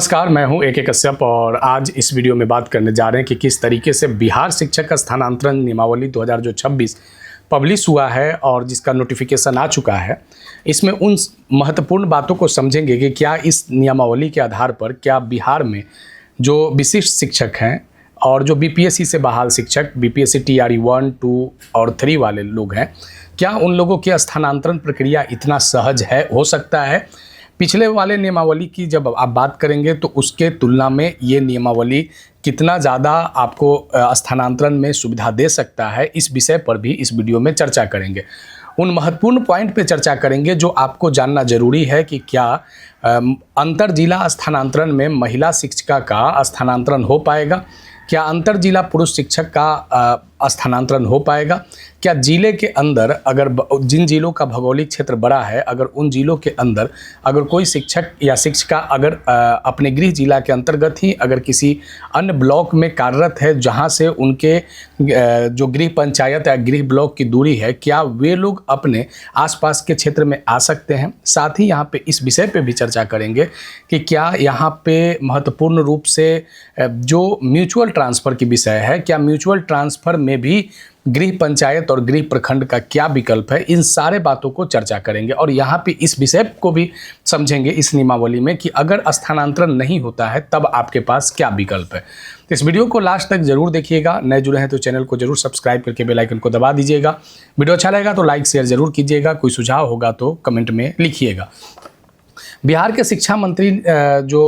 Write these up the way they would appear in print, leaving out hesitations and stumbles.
नमस्कार, मैं हूं AK कश्यप और आज इस वीडियो में बात करने जा रहे हैं कि किस तरीके से बिहार शिक्षक स्थानांतरण नियमावली 2026 पब्लिश हुआ है और जिसका नोटिफिकेशन आ चुका है। इसमें उन महत्वपूर्ण बातों को समझेंगे कि क्या इस नियमावली के आधार पर क्या बिहार में जो विशिष्ट शिक्षक हैं और जो BPSC से बहाल शिक्षक BPSC TRE 1, 2 और 3 वाले लोग हैं, क्या उन लोगों की स्थानांतरण प्रक्रिया इतना सहज हो सकता है। पिछले वाले नियमावली की जब आप बात करेंगे तो उसके तुलना में ये नियमावली कितना ज़्यादा आपको स्थानांतरण में सुविधा दे सकता है, इस विषय पर भी इस वीडियो में चर्चा करेंगे। उन महत्वपूर्ण पॉइंट पे चर्चा करेंगे जो आपको जानना जरूरी है कि क्या अंतर जिला स्थानांतरण में महिला शिक्षिका का स्थानांतरण हो पाएगा, क्या अंतर जिला पुरुष शिक्षक का स्थानांतरण हो पाएगा, क्या जिले के अंदर अगर जिन जिलों का भौगोलिक क्षेत्र बड़ा है अगर उन जिलों के अंदर अगर कोई शिक्षक या शिक्षिका अगर अपने गृह जिला के अंतर्गत ही अगर किसी अन्य ब्लॉक में कार्यरत है जहां से उनके जो गृह पंचायत या गृह ब्लॉक की दूरी है, क्या वे लोग अपने आसपास के क्षेत्र में आ सकते हैं। साथ ही यहाँ पे इस विषय पे भी चर्चा करेंगे कि क्या यहाँ पे महत्वपूर्ण रूप से जो म्यूचुअल ट्रांसफ़र की विषय है, क्या म्यूचुअल ट्रांसफ़र में भी गृह पंचायत और गृह प्रखंड का क्या विकल्प है, इन सारे बातों को चर्चा करेंगे। और यहाँ पे इस विषय को भी समझेंगे इस नियमावली में कि अगर स्थानांतरण नहीं होता है तब आपके पास क्या विकल्प है। तो इस वीडियो को लास्ट तक जरूर देखिएगा। नए जुड़े हैं तो चैनल को जरूर सब्सक्राइब करके बेल आइकन को दबा दीजिएगा। वीडियो अच्छा लगेगा तो लाइक शेयर जरूर कीजिएगा। कोई सुझाव होगा तो कमेंट में लिखिएगा। बिहार के शिक्षा मंत्री जो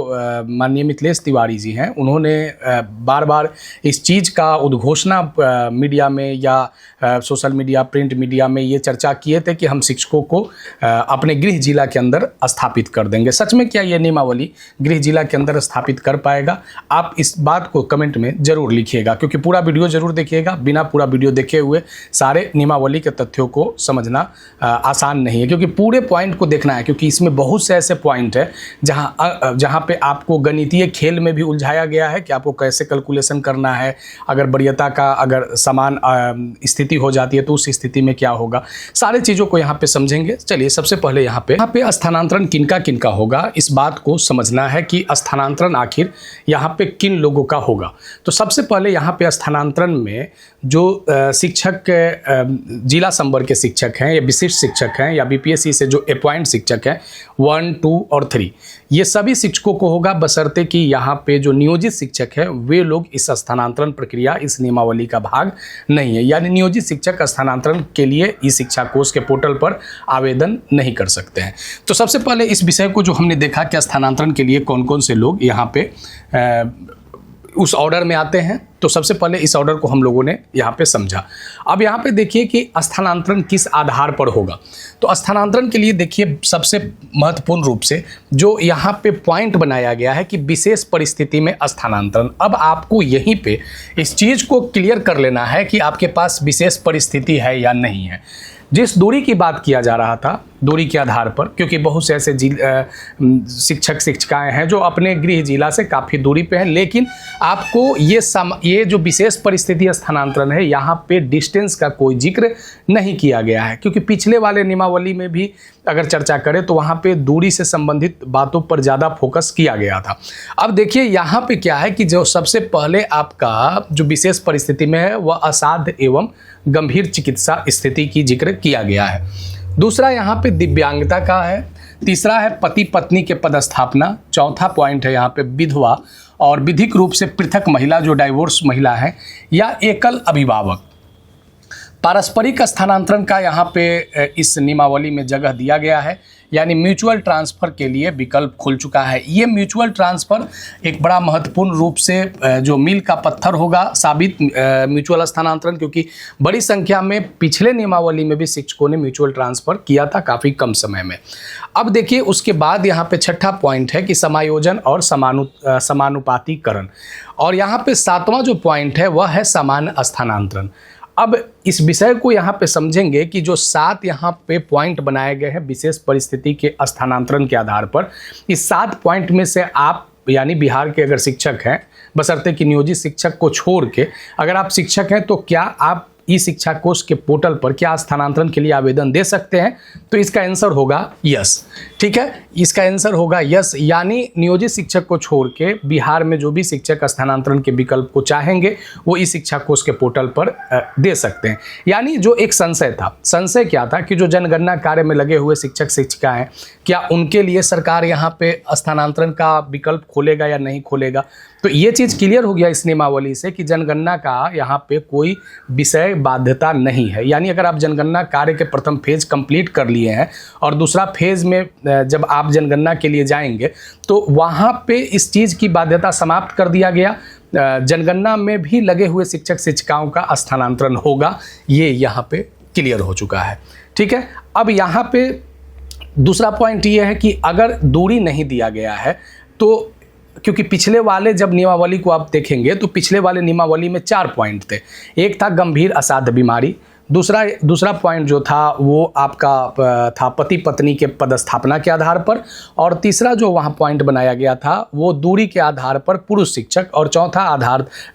माननीय मिथिलेश तिवारी जी हैं, उन्होंने बार बार इस चीज़ का उद्घोषणा मीडिया में या सोशल मीडिया प्रिंट मीडिया में ये चर्चा किए थे कि हम शिक्षकों को अपने गृह जिला के अंदर स्थापित कर देंगे। सच में क्या ये नियमावली गृह जिला के अंदर स्थापित कर पाएगा? आप इस बात को कमेंट में ज़रूर लिखिएगा, क्योंकि पूरा वीडियो ज़रूर देखिएगा। बिना पूरा वीडियो देखे हुए सारे नियमावली के तथ्यों को समझना आसान नहीं है, क्योंकि पूरे पॉइंट को देखना है, क्योंकि इसमें बहुत से ऐसे पॉइंट है जहां पे आपको गणितीय खेल में भी उलझाया गया है कि आपको कैसे कैलकुलेशन करना है। अगर वरीयता का अगर समान स्थिति हो जाती है तो उस स्थिति में क्या होगा, सारे चीज़ों को यहाँ पे समझेंगे। चलिए सबसे पहले यहाँ पे स्थानांतरण किनका किनका होगा, इस बात को समझना है कि स्थानांतरण आखिर यहाँ पे किन लोगों का होगा। तो सबसे पहले यहाँ पे स्थानांतरण में जो शिक्षक जिला संवर्ग के शिक्षक हैं या विशिष्ट शिक्षक हैं या BPSC से जो अपॉइंट शिक्षक हैं 1, 2 और 3, ये सभी शिक्षकों को होगा, बशर्ते कि यहाँ पे जो नियोजित शिक्षक है वे लोग इस स्थानांतरण प्रक्रिया इस नियमावली का भाग नहीं है। यानी नियोजित शिक्षक स्थानांतरण के लिए ई शिक्षा कोष के पोर्टल पर आवेदन नहीं कर सकते हैं। तो सबसे पहले इस विषय को जो हमने देखा कि स्थानांतरण के लिए कौन कौन से लोग यहाँ पे उस ऑर्डर में आते हैं, तो सबसे पहले इस ऑर्डर को हम लोगों ने यहाँ पे समझा। अब यहाँ पे देखिए कि स्थानांतरण किस आधार पर होगा। तो स्थानांतरण के लिए देखिए सबसे महत्वपूर्ण रूप से जो यहाँ पे पॉइंट बनाया गया है कि विशेष परिस्थिति में स्थानांतरण। अब आपको यहीं पे इस चीज़ को क्लियर कर लेना है कि आपके पास विशेष परिस्थिति है या नहीं है। जिस दूरी की बात किया जा रहा था, दूरी के आधार पर, क्योंकि बहुत से ऐसे शिक्षक शिक्षिकाएं हैं जो अपने गृह जिला से काफ़ी दूरी पे हैं, लेकिन आपको ये जो विशेष परिस्थिति स्थानांतरण है यहाँ पे डिस्टेंस का कोई जिक्र नहीं किया गया है। क्योंकि पिछले वाले नियमावली में भी अगर चर्चा करें तो वहाँ पे दूरी से संबंधित बातों पर ज़्यादा फोकस किया गया था। अब देखिए यहाँ पे क्या है कि जो सबसे पहले आपका जो विशेष परिस्थिति में है वह असाध्य एवं गंभीर चिकित्सा स्थिति की जिक्र किया गया है। दूसरा यहाँ पे दिव्यांगता का है। तीसरा है पति पत्नी के पदस्थापना। चौथा पॉइंट है यहाँ पे विधवा और विधिक रूप से पृथक महिला जो डाइवोर्स महिला है या एकल अभिभावक। पारस्परिक स्थानांतरण का यहाँ पे इस नियमावली में जगह दिया गया है, यानी म्यूचुअल ट्रांसफ़र के लिए विकल्प खुल चुका है। ये म्यूचुअल ट्रांसफ़र एक बड़ा महत्वपूर्ण रूप से जो मील का पत्थर होगा साबित म्यूचुअल स्थानांतरण, क्योंकि बड़ी संख्या में पिछले नियमावली में भी शिक्षकों ने म्यूचुअल ट्रांसफ़र किया था काफ़ी कम समय में। अब देखिए उसके बाद यहाँ पे छठा पॉइंट है कि समायोजन और समानुपातीकरण, और यहाँ पे सातवां जो पॉइंट है वह है समान स्थानांतरण। अब इस विषय को यहाँ पे समझेंगे कि जो 7 यहाँ पे पॉइंट बनाए गए हैं विशेष परिस्थिति के स्थानांतरण के आधार पर, इस 7 पॉइंट में से आप यानी बिहार के अगर शिक्षक हैं, बशर्ते कि नियोजित शिक्षक को छोड़ के अगर आप शिक्षक हैं, तो क्या आप ई शिक्षा कोष के पोर्टल पर क्या स्थानांतरण के लिए आवेदन दे सकते हैं? तो इसका आंसर होगा यस। ठीक है, इसका आंसर होगा यस। यानी नियोजित शिक्षक को छोड़ के बिहार में जो भी शिक्षक स्थानांतरण के विकल्प को चाहेंगे वो इस शिक्षा कोष के पोर्टल पर दे सकते हैं। यानी जो एक संशय था, संशय क्या था कि जो जनगणना कार्य में लगे हुए शिक्षक शिक्षिकाएं, क्या उनके लिए सरकार यहाँ पे स्थानांतरण का विकल्प खोलेगा या नहीं खोलेगा। तो ये चीज़ क्लियर हो गया इस नियमावली से कि जनगणना का यहाँ पे कोई विषय बाध्यता नहीं है। यानी अगर आप जनगणना कार्य के प्रथम फेज कंप्लीट कर लिए हैं और दूसरा फेज में जब आप जनगणना के लिए जाएंगे तो वहाँ पे इस चीज़ की बाध्यता समाप्त कर दिया गया। जनगणना में भी लगे हुए शिक्षक शिक्षिकाओं का स्थानांतरण होगा, ये यहाँ पे क्लियर हो चुका है। ठीक है, अब यहाँ पे दूसरा पॉइंट ये है कि अगर दूरी नहीं दिया गया है तो, क्योंकि पिछले वाले जब नियमावली को आप देखेंगे तो पिछले वाले नियमावली में 4 पॉइंट थे। एक था गंभीर असाध्य बीमारी, दूसरा पॉइंट जो था वो आपका था पति पत्नी के पदस्थापना के आधार पर, और तीसरा जो वहाँ पॉइंट बनाया गया था वो दूरी के आधार पर पुरुष शिक्षक, और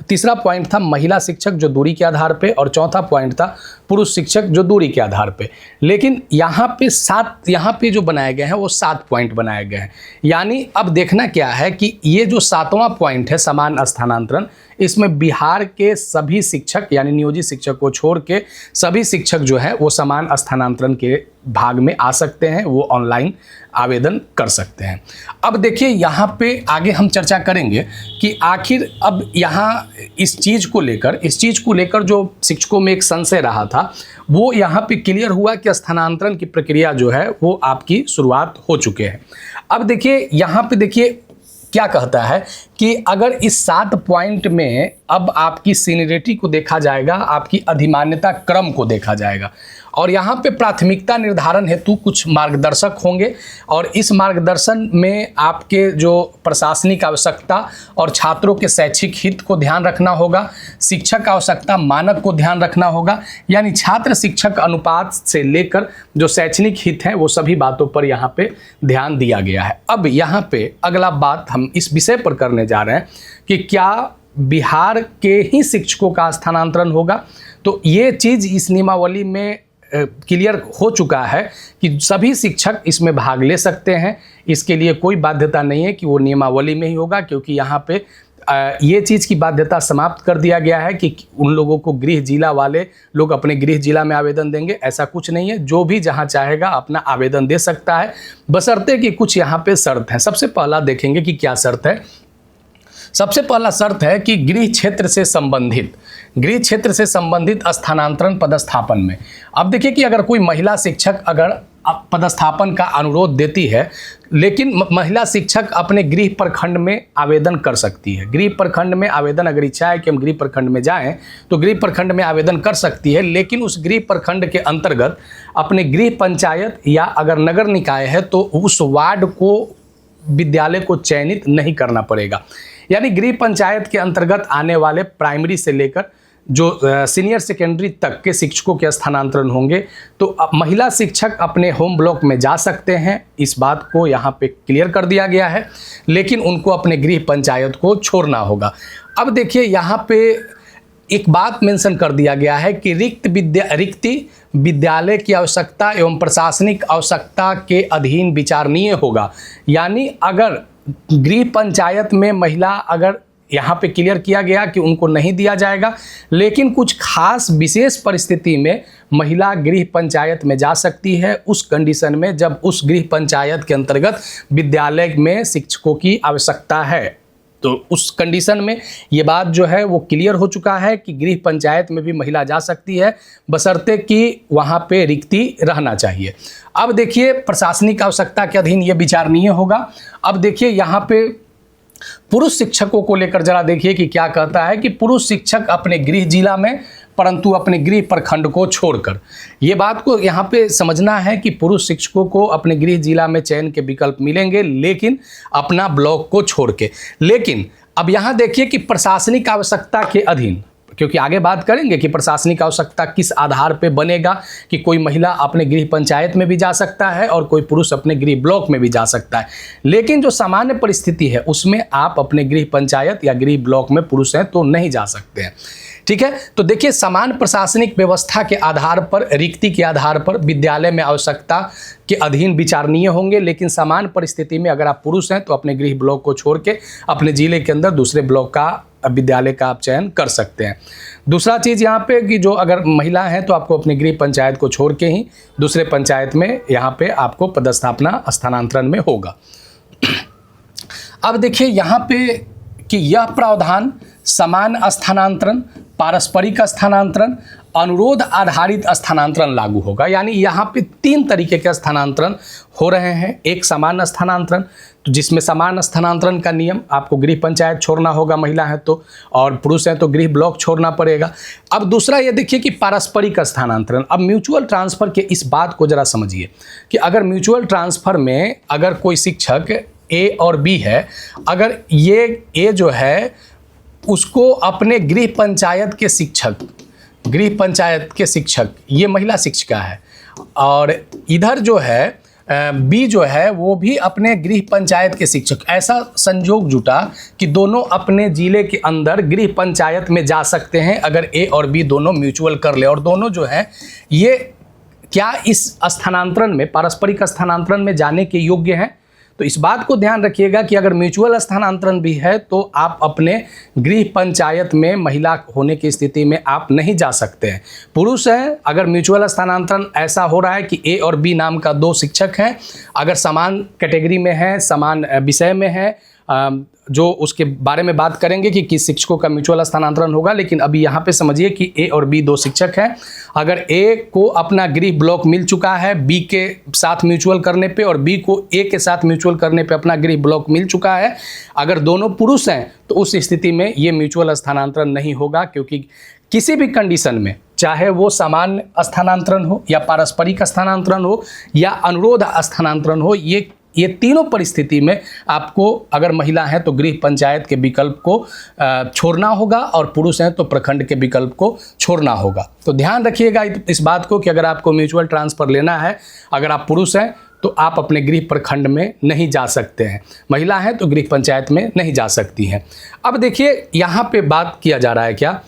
तीसरा पॉइंट था महिला शिक्षक जो दूरी के आधार पे, और चौथा पॉइंट था पुरुष शिक्षक जो दूरी के आधार पे। लेकिन यहाँ पे जो बनाए गए हैं वो 7 पॉइंट बनाए गए हैं। यानी अब देखना क्या है कि ये जो 7वां पॉइंट है समान स्थानांतरण, इसमें बिहार के सभी शिक्षक यानी नियोजित शिक्षक को छोड़ के सभी शिक्षक जो है वो समान स्थानांतरण के भाग में आ सकते हैं, वो ऑनलाइन आवेदन कर सकते हैं। अब देखिए यहाँ पे आगे हम चर्चा करेंगे कि आखिर अब यहाँ इस चीज़ को लेकर जो शिक्षकों में एक संशय रहा था वो यहाँ पे क्लियर हुआ कि स्थानांतरण की प्रक्रिया जो है वो आपकी शुरुआत हो चुके हैं। अब देखिए यहाँ पे देखिए क्या कहता है कि अगर इस 7 पॉइंट में अब आपकी सीनियरिटी को देखा जाएगा, आपकी अधिमान्यता क्रम को देखा जाएगा, और यहाँ पे प्राथमिकता निर्धारण हेतु कुछ मार्गदर्शक होंगे, और इस मार्गदर्शन में आपके जो प्रशासनिक आवश्यकता और छात्रों के शैक्षिक हित को ध्यान रखना होगा, शिक्षक आवश्यकता मानक को ध्यान रखना होगा। यानी छात्र शिक्षक अनुपात से लेकर जो शैक्षणिक हित हैं वो सभी बातों पर यहाँ पे ध्यान दिया गया है। अब यहाँ पे अगला बात हम इस विषय पर करने जा रहे हैं कि क्या बिहार के ही शिक्षकों का स्थानांतरण होगा। तो ये चीज़ इस नियमावली में क्लियर हो चुका है कि सभी शिक्षक इसमें भाग ले सकते हैं, इसके लिए कोई बाध्यता नहीं है कि वो नियमावली में ही होगा, क्योंकि यहाँ पे ये चीज़ की बाध्यता समाप्त कर दिया गया है कि उन लोगों को गृह जिला वाले लोग अपने गृह जिला में आवेदन देंगे, ऐसा कुछ नहीं है। जो भी जहाँ चाहेगा अपना आवेदन दे सकता है, बशर्ते कि कुछ यहाँ पे शर्त है। सबसे पहला देखेंगे कि क्या शर्त है। सबसे पहला शर्त है कि गृह क्षेत्र से संबंधित स्थानांतरण पदस्थापन में। अब देखिए कि अगर कोई महिला शिक्षक अगर पदस्थापन का अनुरोध देती है, लेकिन महिला शिक्षक अपने गृह प्रखंड में आवेदन कर सकती है। गृह प्रखंड में आवेदन, अगर इच्छा है कि हम गृह प्रखंड में जाएं तो गृह प्रखंड में आवेदन कर सकती है, लेकिन उस गृह प्रखंड के अंतर्गत अपने गृह पंचायत या अगर नगर निकाय है तो उस वार्ड को विद्यालय को चयनित नहीं करना पड़ेगा। यानी गृह पंचायत के अंतर्गत आने वाले प्राइमरी से लेकर जो सीनियर सेकेंडरी तक के शिक्षकों के स्थानांतरण होंगे तो महिला शिक्षक अपने होम ब्लॉक में जा सकते हैं। इस बात को यहाँ पे क्लियर कर दिया गया है, लेकिन उनको अपने गृह पंचायत को छोड़ना होगा। अब देखिए यहाँ पे एक बात मेंशन कर दिया गया है कि रिक्ति विद्यालय की आवश्यकता एवं प्रशासनिक आवश्यकता के अधीन विचारणीय होगा। यानी अगर गृह पंचायत में महिला, अगर यहाँ पे क्लियर किया गया कि उनको नहीं दिया जाएगा, लेकिन कुछ खास विशेष परिस्थिति में महिला गृह पंचायत में जा सकती है, उस कंडीशन में जब उस गृह पंचायत के अंतर्गत विद्यालय में शिक्षकों की आवश्यकता है। तो उस कंडीशन में ये बात जो है वो क्लियर हो चुका है कि गृह पंचायत में भी महिला जा सकती है, बशर्ते कि वहाँ पे रिक्ति रहना चाहिए। अब देखिए प्रशासनिक आवश्यकता के अधीन ये विचारणीय होगा। अब देखिए यहाँ पे पुरुष शिक्षकों को लेकर जरा देखिए कि क्या कहता है कि पुरुष शिक्षक अपने गृह जिला में परंतु अपने गृह प्रखंड को छोड़कर, ये बात को यहाँ पे समझना है कि पुरुष शिक्षकों को अपने गृह जिला में चयन के विकल्प मिलेंगे, लेकिन अपना ब्लॉक को छोड़ के। लेकिन अब यहाँ देखिए कि प्रशासनिक आवश्यकता के अधीन, क्योंकि आगे बात करेंगे कि प्रशासनिक आवश्यकता किस आधार पे बनेगा कि कोई महिला अपने गृह पंचायत में भी जा सकता है और कोई पुरुष अपने गृह ब्लॉक में भी जा सकता है। लेकिन जो सामान्य परिस्थिति है उसमें आप अपने गृह पंचायत या गृह ब्लॉक में पुरुष हैं तो नहीं जा सकते हैं। ठीक है। तो देखिए, समान प्रशासनिक व्यवस्था के आधार पर, रिक्ति के आधार पर विद्यालय में आवश्यकता के अधीन विचारणीय होंगे, लेकिन समान परिस्थिति में अगर आप पुरुष हैं तो अपने गृह ब्लॉक को छोड़ के अपने जिले के अंदर दूसरे ब्लॉक का विद्यालय का आप चयन कर सकते हैं। दूसरा चीज़ यहाँ पे कि जो अगर महिला हैं तो आपको अपने गृह पंचायत को छोड़ के ही दूसरे पंचायत में यहाँ पे आपको पदस्थापना स्थानांतरण में होगा। अब देखिए यहाँ पे कि यह प्रावधान समान स्थानांतरण, पारस्परिक स्थानांतरण, अनुरोध आधारित स्थानांतरण लागू होगा। यानी यहाँ पे 3 तरीके के स्थानांतरण हो रहे हैं। एक समान स्थानांतरण, तो जिसमें समान स्थानांतरण का नियम आपको गृह पंचायत छोड़ना होगा महिला है तो, और पुरुष हैं तो गृह ब्लॉक छोड़ना पड़ेगा। अब दूसरा ये देखिए कि पारस्परिक स्थानांतरण। अब म्यूचुअल ट्रांसफ़र के इस बात को ज़रा समझिए कि अगर म्यूचुअल ट्रांसफ़र में अगर कोई शिक्षक ए और बी है, अगर ये ए जो है उसको अपने गृह पंचायत के शिक्षक ये महिला शिक्षिका है, और इधर जो है बी जो है वो भी अपने गृह पंचायत के शिक्षक, ऐसा संजोग जुटा कि दोनों अपने जिले के अंदर गृह पंचायत में जा सकते हैं अगर ए और बी दोनों म्यूचुअल कर ले, और दोनों जो है ये क्या इस स्थानांतरण में, पारस्परिक स्थानांतरण में जाने के योग्य हैं। तो इस बात को ध्यान रखिएगा कि अगर म्यूचुअल स्थानांतरण भी है तो आप अपने गृह पंचायत में महिला होने की स्थिति में आप नहीं जा सकते हैं। पुरुष है, अगर म्यूचुअल स्थानांतरण ऐसा हो रहा है कि ए और बी नाम का 2 शिक्षक हैं, अगर समान कैटेगरी में है, समान विषय में है, जो उसके बारे में बात करेंगे कि किस शिक्षकों का म्यूचुअल स्थानांतरण होगा, लेकिन अभी यहाँ पे समझिए कि ए और बी 2 शिक्षक हैं। अगर ए को अपना गृह ब्लॉक मिल चुका है बी के साथ म्यूचुअल करने पे, और बी को ए के साथ म्यूचुअल करने पे अपना गृह ब्लॉक मिल चुका है, अगर दोनों पुरुष हैं तो उस स्थिति में ये म्यूचुअल स्थानांतरण नहीं होगा, क्योंकि किसी भी कंडीशन में, चाहे वो समान स्थानांतरण हो या पारस्परिक स्थानांतरण हो या अनुरोध स्थानांतरण हो, ये तीनों परिस्थिति में आपको अगर महिला है तो गृह पंचायत के विकल्प को छोड़ना होगा, और पुरुष हैं तो प्रखंड के विकल्प को छोड़ना होगा। तो ध्यान रखिएगा इस बात को कि अगर आपको म्यूचुअल ट्रांसफ़र लेना है, अगर आप पुरुष हैं तो आप अपने गृह प्रखंड में नहीं जा सकते हैं, महिला है तो गृह पंचायत में नहीं जा सकती हैं। अब देखिए यहाँ पे बात किया जा रहा है क्या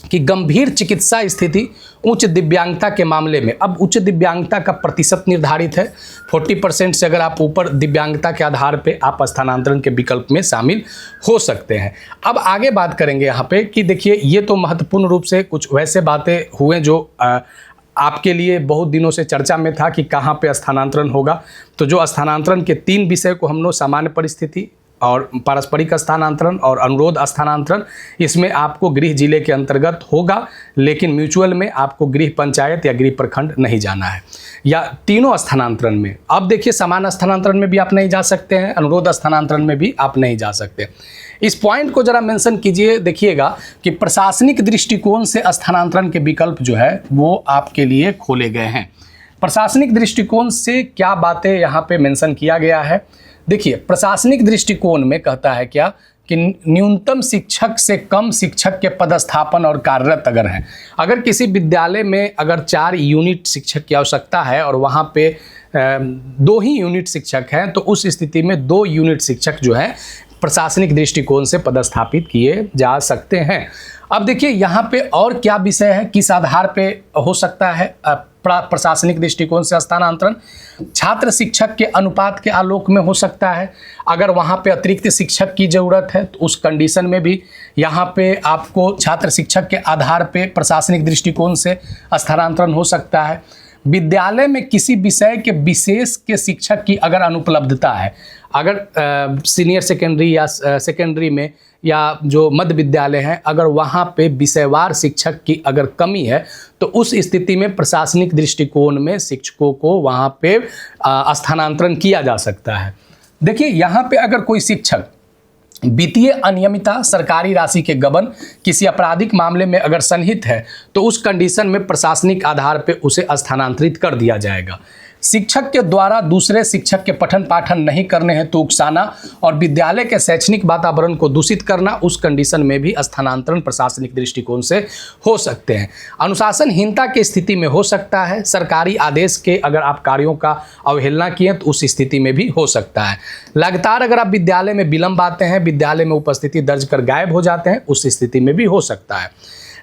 कि गंभीर चिकित्सा स्थिति, उच्च दिव्यांगता के मामले में, अब उच्च दिव्यांगता का प्रतिशत निर्धारित है 40% से अगर आप ऊपर दिव्यांगता के आधार पे आप स्थानांतरण के विकल्प में शामिल हो सकते हैं। अब आगे बात करेंगे यहाँ पे कि देखिए ये तो महत्वपूर्ण रूप से कुछ वैसे बातें हुए जो आपके लिए बहुत दिनों से चर्चा में था कि कहाँ पे स्थानांतरण होगा। तो जो स्थानांतरण के 3 विषय को हम लोग सामान्य परिस्थिति और पारस्परिक स्थानांतरण और अनुरोध स्थानांतरण, इसमें आपको गृह जिले के अंतर्गत होगा, लेकिन म्यूचुअल में आपको गृह पंचायत या गृह प्रखंड नहीं जाना है, या तीनों स्थानांतरण में। अब देखिए समान स्थानांतरण में भी आप नहीं जा सकते हैं, अनुरोध स्थानांतरण में भी आप नहीं जा सकते। इस पॉइंट को जरा मेंशन कीजिए, देखिएगा कि प्रशासनिक दृष्टिकोण से स्थानांतरण के विकल्प जो है वो आपके लिए खोले गए हैं। प्रशासनिक दृष्टिकोण से क्या बातें यहाँ पे मेंशन किया गया है, देखिए प्रशासनिक दृष्टिकोण में कहता है क्या कि न्यूनतम शिक्षक से कम शिक्षक के पदस्थापन और कार्यरत अगर हैं, अगर किसी विद्यालय में अगर 4 यूनिट शिक्षक की आवश्यकता है और वहाँ पे 2 ही यूनिट शिक्षक हैं, तो उस स्थिति में 2 यूनिट शिक्षक जो हैं प्रशासनिक दृष्टिकोण से पदस्थापित किए जा सकते हैं। अब देखिए यहाँ पे और क्या विषय है, किस आधार पे हो सकता है प्रशासनिक दृष्टिकोण से स्थानांतरण। छात्र शिक्षक के अनुपात के आलोक में हो सकता है, अगर वहाँ पे अतिरिक्त शिक्षक की ज़रूरत है तो उस कंडीशन में भी यहाँ पे आपको छात्र शिक्षक के आधार पे प्रशासनिक दृष्टिकोण से स्थानांतरण हो सकता है। विद्यालय में किसी विषय के विशेष के शिक्षक की अगर अनुपलब्धता है, अगर सीनियर सेकेंडरी या सेकेंडरी में या जो मध्य विद्यालय हैं, अगर वहाँ पे विषयवार शिक्षक की अगर कमी है तो उस स्थिति में प्रशासनिक दृष्टिकोण में शिक्षकों को वहाँ पे स्थानांतरण किया जा सकता है। देखिए यहाँ पे अगर कोई शिक्षक वित्तीय अनियमितता, सरकारी राशि के गबन, किसी आपराधिक मामले में अगर सन्निहित है तो उस कंडीशन में प्रशासनिक आधार पे उसे स्थानांतरित कर दिया जाएगा। शिक्षक के द्वारा दूसरे शिक्षक के पठन पाठन नहीं करने हैं तो उकसाना और विद्यालय के शैक्षणिक वातावरण को दूषित करना, उस कंडीशन में भी स्थानांतरण प्रशासनिक दृष्टिकोण से हो सकते हैं। अनुशासनहीनता की स्थिति में हो सकता है, सरकारी आदेश के अगर आप कार्यों का अवहेलना किए तो उस स्थिति में भी हो सकता है। लगातार अगर आप विद्यालय में विलंब आते हैं, विद्यालय में उपस्थिति दर्ज कर गायब हो जाते हैं, उस स्थिति में भी हो सकता है।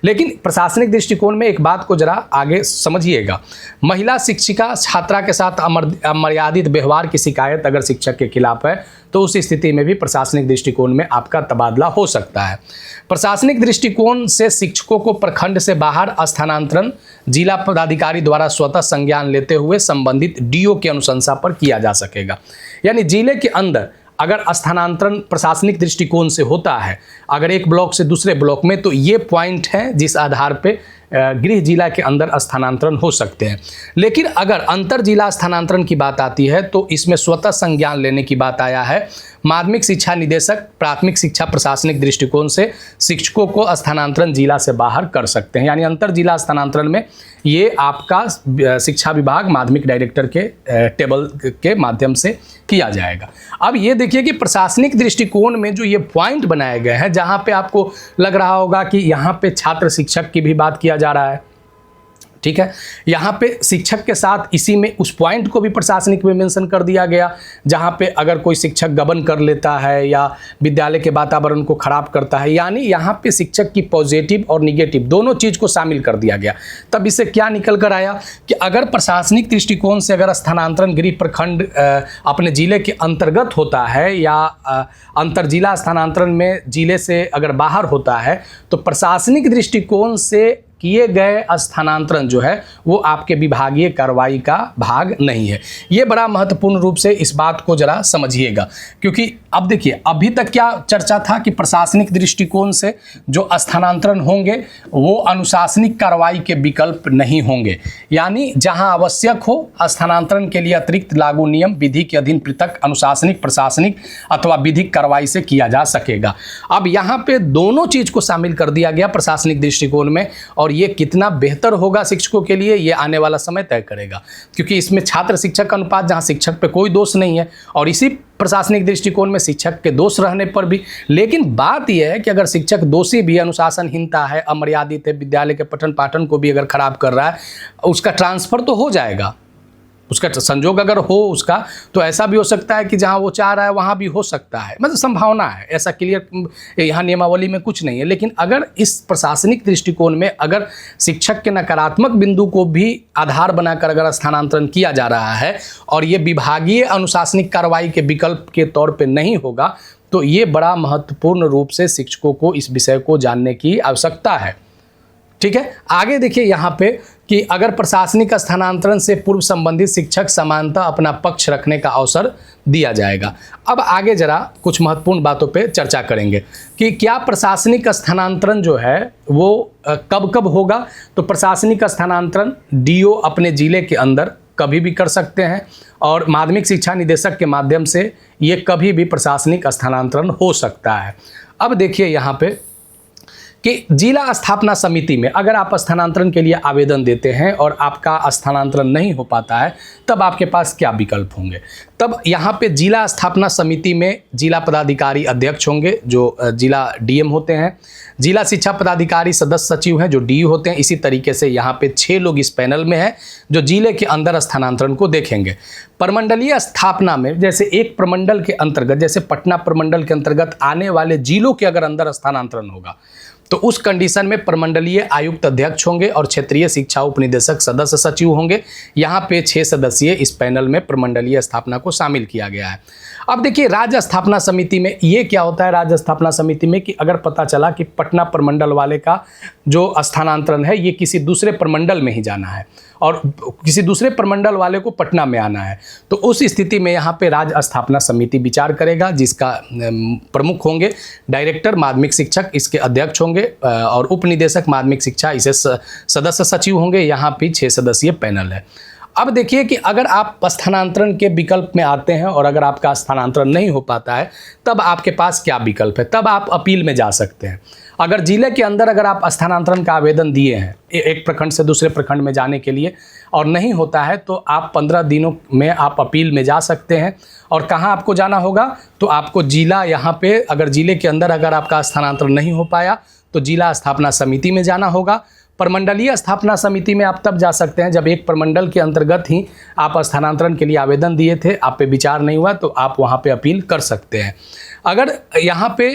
लेकिन प्रशासनिक दृष्टिकोण में एक बात को जरा आगे समझिएगा। महिला शिक्षिका छात्रा के साथ अमर्यादित व्यवहार की शिकायत अगर शिक्षक के खिलाफ है तो उस स्थिति में भी प्रशासनिक दृष्टिकोण में आपका तबादला हो सकता है। प्रशासनिक दृष्टिकोण से शिक्षकों को प्रखंड से बाहर स्थानांतरण जिला पदाधिकारी द्वारा स्वतः संज्ञान लेते हुए संबंधित डीओ की अनुशंसा पर किया जा सकेगा। यानी जिले के अंदर अगर स्थानांतरण प्रशासनिक दृष्टिकोण से होता है अगर एक ब्लॉक से दूसरे ब्लॉक में, तो ये पॉइंट है जिस आधार पे गृह जिला के अंदर स्थानांतरण हो सकते हैं। लेकिन अगर अंतर जिला स्थानांतरण की बात आती है तो इसमें स्वतः संज्ञान लेने की बात आया है। माध्यमिक शिक्षा निदेशक प्राथमिक शिक्षा प्रशासनिक दृष्टिकोण से शिक्षकों को स्थानांतरण जिला से बाहर कर सकते हैं। यानी अंतर जिला स्थानांतरण में ये आपका शिक्षा विभाग माध्यमिक डायरेक्टर के टेबल के माध्यम से किया जाएगा। अब ये देखिए कि प्रशासनिक दृष्टिकोण में जो ये पॉइंट बनाए गए हैं, जहाँ पे आपको लग रहा होगा कि यहाँ पे छात्र शिक्षक की भी बात किया जा रहा है, ठीक है, यहाँ पे शिक्षक के साथ इसी में उस पॉइंट को भी प्रशासनिक में मेंशन कर दिया गया, जहाँ पे अगर कोई शिक्षक गबन कर लेता है या विद्यालय के वातावरण को खराब करता है, यानी यहाँ पे शिक्षक की पॉजिटिव और निगेटिव दोनों चीज़ को शामिल कर दिया गया। तब इससे क्या निकल कर आया कि अगर प्रशासनिक दृष्टिकोण से अगर स्थानांतरण गृह प्रखंड अपने जिले के अंतर्गत होता है या अंतर जिला स्थानांतरण में जिले से अगर बाहर होता है, तो प्रशासनिक दृष्टिकोण से किए गए स्थानांतरण जो है वो आपके विभागीय कार्रवाई का भाग नहीं है। ये बड़ा महत्वपूर्ण रूप से इस बात को जरा समझिएगा, क्योंकि अब देखिए अभी तक क्या चर्चा था कि प्रशासनिक दृष्टिकोण से जो स्थानांतरण होंगे वो अनुशासनिक कार्रवाई के विकल्प नहीं होंगे। यानी जहां आवश्यक हो स्थानांतरण के लिए अतिरिक्त लागू नियम विधि के अधीन पृथक अनुशासनिक प्रशासनिक अथवा विधिक कार्रवाई से किया जा सकेगा। अब यहाँ पे दोनों चीज को शामिल कर दिया गया प्रशासनिक दृष्टिकोण में, और ये कितना बेहतर होगा शिक्षकों के लिए ये आने वाला समय तय करेगा, क्योंकि इसमें छात्र शिक्षक का अनुपात जहां शिक्षक पे कोई दोष नहीं है और इसी प्रशासनिक दृष्टिकोण में शिक्षक के दोष रहने पर भी। लेकिन बात यह है कि अगर शिक्षक दोषी भी, अनुशासनहीनता है, अमर्यादित है, विद्यालय के पठन पाठन को भी अगर खराब कर रहा है, उसका ट्रांसफर तो हो जाएगा, उसका संजोग अगर हो उसका, तो ऐसा भी हो सकता है कि जहां वो चाह रहा है वहां भी हो सकता है, मतलब संभावना है, ऐसा क्लियर यहाँ नियमावली में कुछ नहीं है। लेकिन अगर इस प्रशासनिक दृष्टिकोण में अगर शिक्षक के नकारात्मक बिंदु को भी आधार बनाकर अगर स्थानांतरण किया जा रहा है और ये विभागीय अनुशासनिक कार्रवाई के विकल्प के तौर पर नहीं होगा, तो ये बड़ा महत्वपूर्ण रूप से शिक्षकों को इस विषय को जानने की आवश्यकता है। ठीक है, आगे देखिए यहाँ पे कि अगर प्रशासनिक स्थानांतरण से पूर्व संबंधित शिक्षक समानता अपना पक्ष रखने का अवसर दिया जाएगा। अब आगे जरा कुछ महत्वपूर्ण बातों पे चर्चा करेंगे कि क्या प्रशासनिक स्थानांतरण जो है वो कब कब होगा। तो प्रशासनिक स्थानांतरण डीओ अपने जिले के अंदर कभी भी कर सकते हैं और माध्यमिक शिक्षा निदेशक के माध्यम से ये कभी भी प्रशासनिक स्थानांतरण हो सकता है। अब देखिए यहाँ पे कि जिला स्थापना समिति में अगर आप स्थानांतरण के लिए आवेदन देते हैं और आपका स्थानांतरण नहीं हो पाता है, तब आपके पास क्या विकल्प होंगे। तब यहाँ पे जिला स्थापना समिति में जिला पदाधिकारी अध्यक्ष होंगे जो जिला डीएम होते हैं, जिला शिक्षा पदाधिकारी सदस्य सचिव हैं जो डी होते हैं। इसी तरीके से यहाँ पे 6 लोग इस पैनल में हैं जो जिले के अंदर स्थानांतरण को देखेंगे। प्रमंडलीय स्थापना में जैसे एक प्रमंडल के अंतर्गत, जैसे पटना प्रमंडल के अंतर्गत आने वाले जिलों के अगर अंदर स्थानांतरण होगा तो उस कंडीशन में प्रमंडलीय आयुक्त अध्यक्ष होंगे और क्षेत्रीय शिक्षा उपनिदेशक सदस्य सचिव होंगे। यहाँ पे 6 सदस्यीय इस पैनल में प्रमंडलीय स्थापना को शामिल किया गया है। अब देखिए राज्य स्थापना समिति में ये क्या होता है। राज्य स्थापना समिति में कि अगर पता चला कि पटना प्रमंडल वाले का जो स्थानांतरण है ये किसी दूसरे प्रमंडल में ही जाना है और किसी दूसरे प्रमंडल वाले को पटना में आना है, तो उस स्थिति में यहाँ पे राज्य स्थापना समिति विचार करेगा जिसका प्रमुख होंगे डायरेक्टर माध्यमिक शिक्षक, इसके अध्यक्ष होंगे और उप निदेशक माध्यमिक शिक्षा इसे सदस्य सचिव होंगे। यहाँ पे 6 सदस्यीय पैनल है। अब देखिए कि अगर आप स्थानांतरण के विकल्प में आते हैं और अगर आपका स्थानांतरण नहीं हो पाता है तब आपके पास क्या विकल्प है। तब आप अपील में जा सकते हैं। अगर जिले के अंदर अगर आप स्थानांतरण का आवेदन दिए हैं एक प्रखंड से दूसरे प्रखंड में जाने के लिए और नहीं होता है तो आप 15 दिनों में आप अपील में जा सकते हैं। और कहाँ आपको जाना होगा, तो आपको जिला, यहाँ पे अगर जिले के अंदर अगर आपका स्थानांतरण नहीं हो पाया तो जिला स्थापना समिति में जाना होगा। प्रमंडलीय स्थापना समिति में आप तब जा सकते हैं जब एक प्रमंडल के अंतर्गत ही आप स्थानांतरण के लिए आवेदन दिए थे, आप पे विचार नहीं हुआ तो आप वहाँ पे अपील कर सकते हैं। अगर यहाँ पे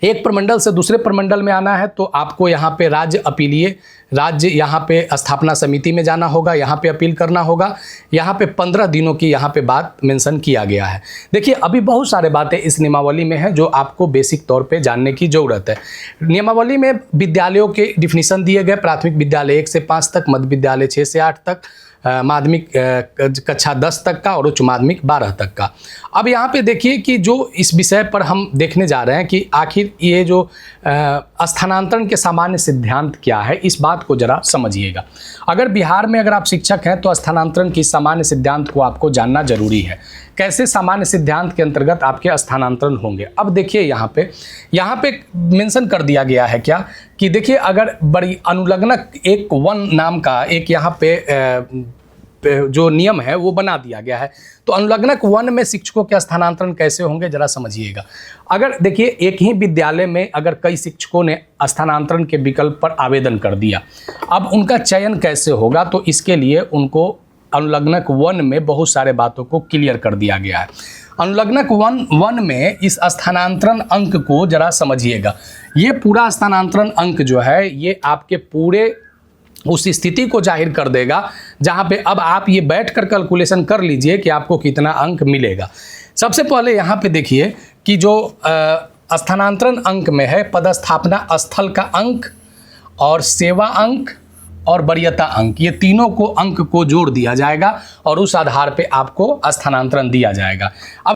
एक प्रमंडल से दूसरे प्रमंडल में आना है तो आपको यहाँ पे राज्य यहाँ पे स्थापना समिति में जाना होगा, यहाँ पे अपील करना होगा। यहाँ पे 15 दिनों की यहाँ पे बात मेंशन किया गया है। देखिए अभी बहुत सारे बातें इस नियमावली में है जो आपको बेसिक तौर पे जानने की ज़रूरत है। नियमावली में विद्यालयों के डिफिनीशन दिए गए, प्राथमिक विद्यालय 1 से 5 तक, मध्य विद्यालय 6 से 8 तक, माध्यमिक कक्षा 10 तक का और उच्च माध्यमिक 12 तक का। अब यहाँ पे देखिए कि जो इस विषय पर हम देखने जा रहे हैं कि आखिर ये जो स्थानांतरण के सामान्य सिद्धांत क्या है, इस बात को जरा समझिएगा। अगर बिहार में अगर आप शिक्षक हैं तो स्थानांतरण की सामान्य सिद्धांत को आपको जानना जरूरी है। कैसे सामान्य सिद्धांत के अंतर्गत आपके स्थानांतरण होंगे। अब देखिए यहाँ पे मेंशन कर दिया गया है क्या कि देखिए अगर बड़ी अनुलग्नक एक वन नाम का एक यहाँ पे जो नियम है वो बना दिया गया है, तो अनुलग्नक वन में शिक्षकों के स्थानांतरण कैसे होंगे जरा समझिएगा। अगर देखिए एक ही विद्यालय में अगर कई शिक्षकों ने स्थानांतरण के विकल्प पर आवेदन कर दिया, अब उनका चयन कैसे होगा, तो इसके लिए उनको अनुलग्नक वन में बहुत सारे बातों को क्लियर कर दिया गया है। अनुलग्नक वन में इस स्थानांतरण अंक को जरा समझिएगा। ये पूरा स्थानांतरण अंक जो है ये आपके पूरे उस स्थिति को जाहिर कर देगा जहाँ पे अब आप ये बैठ कर कैलकुलेशन कर लीजिए कि आपको कितना अंक मिलेगा। सबसे पहले यहाँ पे देखिए कि जो स्थानांतरण अंक में है पदस्थापना स्थल का अंक और सेवा अंक और वरीयता अंक, ये तीनों को अंक को जोड़ दिया जाएगा और उस आधार पे आपको स्थानांतरण दिया जाएगा। अब